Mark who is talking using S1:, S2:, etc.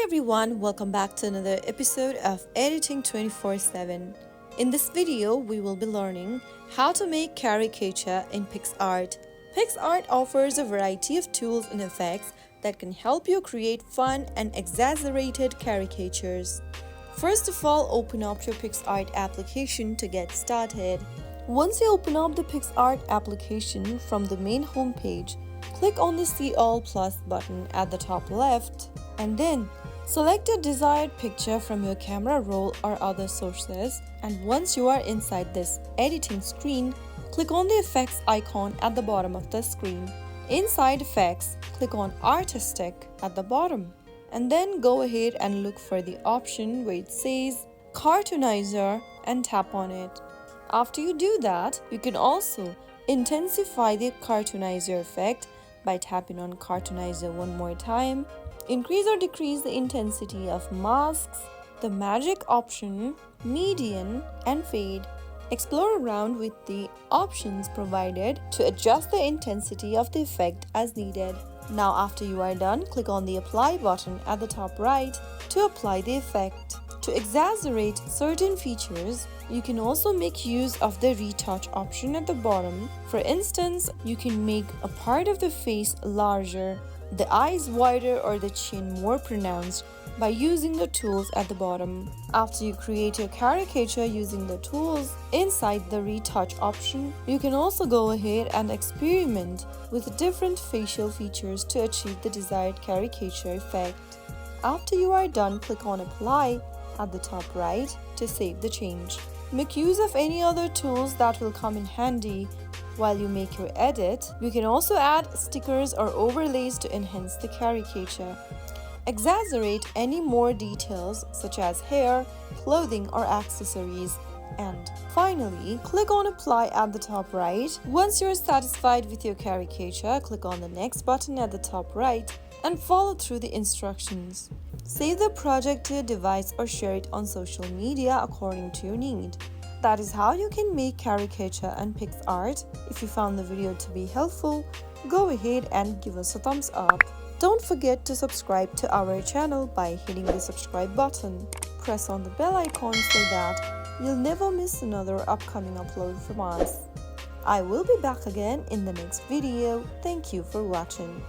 S1: everyone, welcome back to another episode of Editing 24/7. In this video, we will be learning how to make caricature in Picsart. Picsart offers a variety of tools and effects that can help you create fun and exaggerated caricatures. First of all, open up your Picsart application to get started. Once you open up the Picsart application from the main home page, click on the See All Plus button at the top left and then select a desired picture from your camera roll or other sources, and once you are inside this editing screen, click on the effects icon at the bottom of the screen. Inside effects, click on Artistic at the bottom and then go ahead and look for the option where it says Cartoonizer and tap on it. After you do that, you can also intensify the Cartoonizer effect by tapping on Cartoonizer one more time. Increase or decrease the intensity of masks, the magic option, median, and fade. Explore around with the options provided to adjust the intensity of the effect as needed. Now after you are done, click on the Apply button at the top right to apply the effect. To exaggerate certain features, you can also make use of the retouch option at the bottom. For instance, you can make a part of the face larger, the eyes wider, or the chin more pronounced by using the tools at the bottom. After you create your caricature using the tools inside the retouch option, you can also go ahead and experiment with different facial features to achieve the desired caricature effect. After you are done, click on Apply at the top right to save the change. Make use of any other tools that will come in handy while you make your edit. You can also add stickers or overlays to enhance the caricature. Exaggerate any more details such as hair, clothing, or accessories. And finally, click on Apply at the top right. Once you're satisfied with your caricature, click on the Next button at the top right and follow through the instructions. Save the project to your device or share it on social media according to your need. That is how you can make caricature and Picsart. If you found the video to be helpful, go ahead and give us a thumbs up. Don't forget to subscribe to our channel by hitting the subscribe button. Press on the bell icon so that you'll never miss another upcoming upload from us. I will be back again in the next video. Thank you for watching.